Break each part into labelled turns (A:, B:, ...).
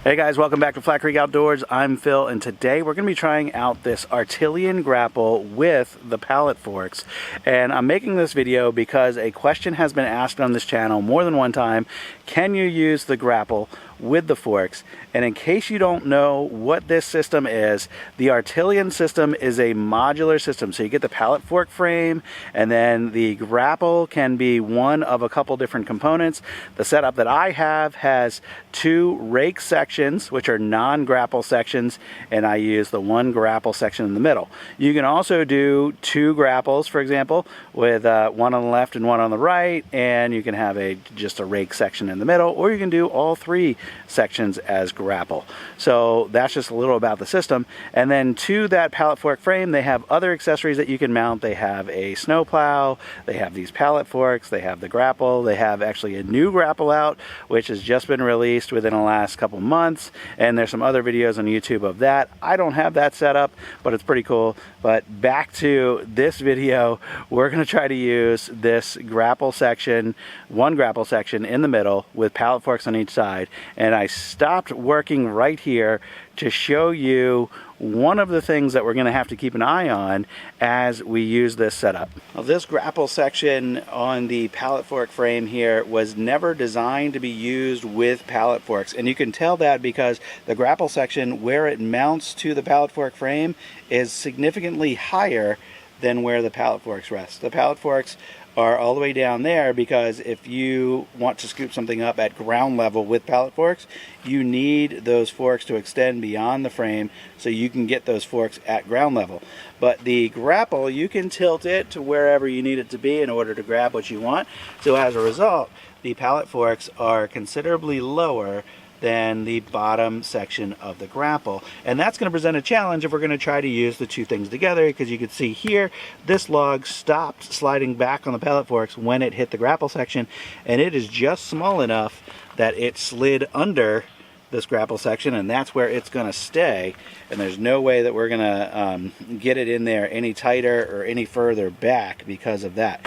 A: Hey guys, welcome back to Flat Creek Outdoors. I'm Phil, and today we're going to be trying out this Artillian grapple with the pallet forks. And I'm making this video because a question has been asked on this channel more than one time: can you use the grapple with the forks? And in case you don't know what this system is, the Artillian system is a modular system. So you get the pallet fork frame, and then the grapple can be one of a couple different components. The setup that I have has two rake sections, which are non-grapple sections, and I use the one grapple section in the middle. You can also do two grapples, for example, with one on the left and one on the right, and you can have just a rake section in the middle, or you can do all three sections as grapple. So that's just a little about the system. And then to that pallet fork frame, they have other accessories that you can mount. They have a snow plow, they have these pallet forks, they have the grapple, they have actually a new grapple out, which has just been released within the last couple months, and there's some other videos on YouTube of that. I don't have that set up, but it's pretty cool. But back to this video, we're going to try to use this grapple section, one grapple section in the middle with pallet forks on each side. And I stopped working right here to show you one of the things that we're going to have to keep an eye on as we use this setup. Now, this grapple section on the pallet fork frame here was never designed to be used with pallet forks, and you can tell that because the grapple section where it mounts to the pallet fork frame is significantly higher than where the pallet forks rest. The pallet forks are all the way down there because if you want to scoop something up at ground level with pallet forks, you need those forks to extend beyond the frame so you can get those forks at ground level. But the grapple, you can tilt it to wherever you need it to be in order to grab what you want. So as a result, the pallet forks are considerably lower than the bottom section of the grapple. And that's going to present a challenge if we're going to try to use the two things together, because you can see here, this log stopped sliding back on the pallet forks when it hit the grapple section, and it is just small enough that it slid under this grapple section, and that's where it's going to stay. And there's no way that we're going to get it in there any tighter or any further back because of that.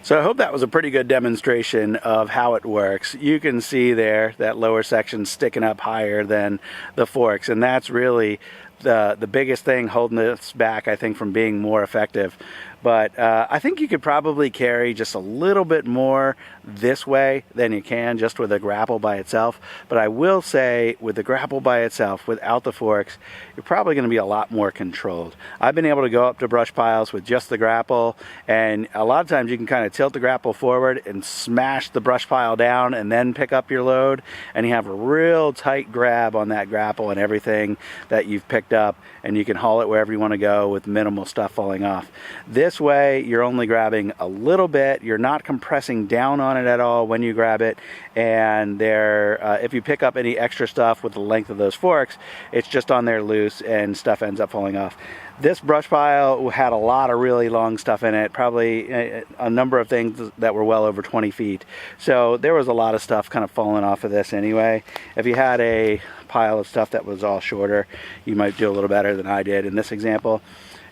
A: So I hope that was a pretty good demonstration of how it works. You can see there that lower section sticking up higher than the forks, and that's really the biggest thing holding this back, I think, from being more effective. But I think you could probably carry just a little bit more this way than you can just with a grapple by itself. But I will say, with the grapple by itself, without the forks, you're probably going to be a lot more controlled. I've been able to go up to brush piles with just the grapple, and a lot of times you can kind of tilt the grapple forward and smash the brush pile down and then pick up your load, and you have a real tight grab on that grapple and everything that you've picked up, and you can haul it wherever you want to go with minimal stuff falling off. This way you're only grabbing a little bit, you're not compressing down on it at all when you grab it, and if you pick up any extra stuff with the length of those forks, it's just on there loose and stuff ends up falling off. This brush pile had a lot of really long stuff in it, probably a number of things that were well over 20 feet. So there was a lot of stuff kind of falling off of this anyway. If you had a pile of stuff that was all shorter, you might do a little better than I did in this example.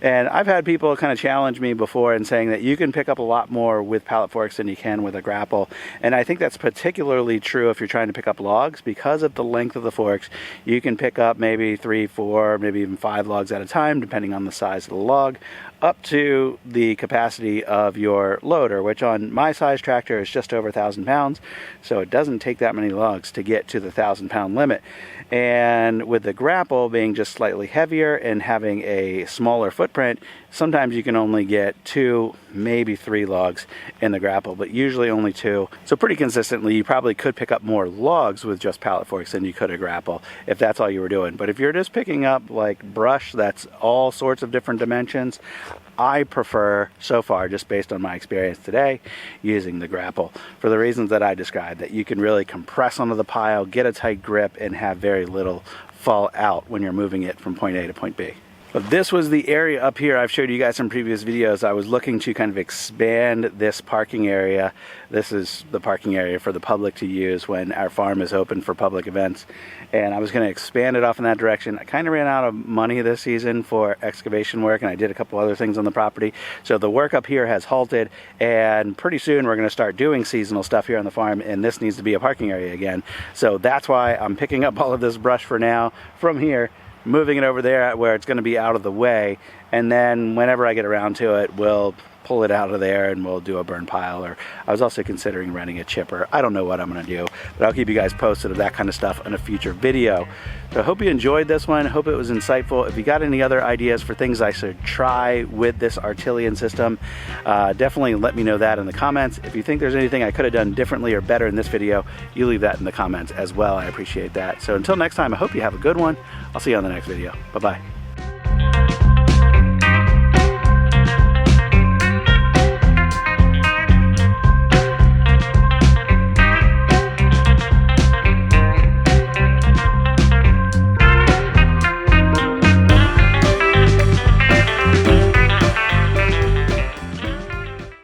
A: And I've had people kind of challenge me before in saying that you can pick up a lot more with pallet forks than you can with a grapple. And I think that's particularly true if you're trying to pick up logs. Because of the length of the forks, you can pick up maybe 3, 4, maybe even 5 logs at a time, depending on the size of the log, up to the capacity of your loader, which on my size tractor is just over 1,000 pounds. So it doesn't take that many logs to get to the 1,000-pound limit. And with the grapple being just slightly heavier and having a smaller footprint, sometimes you can only get 2, maybe 3 logs in the grapple, but usually only 2. So pretty consistently, you probably could pick up more logs with just pallet forks than you could a grapple if that's all you were doing. But if you're just picking up like brush that's all sorts of different dimensions, I prefer, so far, just based on my experience today, using the grapple for the reasons that I described, that you can really compress onto the pile, get a tight grip, and have very little fall out when you're moving it from point A to point B. But this was the area up here I've showed you guys in previous videos. I was looking to kind of expand this parking area. This is the parking area for the public to use when our farm is open for public events. And I was going to expand it off in that direction. I kind of ran out of money this season for excavation work, and I did a couple other things on the property. So the work up here has halted, and pretty soon we're going to start doing seasonal stuff here on the farm, and this needs to be a parking area again. So that's why I'm picking up all of this brush for now from here, moving it over there where it's going to be out of the way, and then whenever I get around to it, we'll pull it out of there and we'll do a burn pile. Or I was also considering renting a chipper. I don't know what I'm going to do, but I'll keep you guys posted of that kind of stuff in a future video. So I hope you enjoyed this one. I hope it was insightful. If you got any other ideas for things I should try with this Artillian system, definitely let me know that in the comments. If you think there's anything I could have done differently or better in this video, you leave that in the comments as well. I appreciate that. So until next time, I hope you have a good one. I'll see you on the next video. Bye-bye.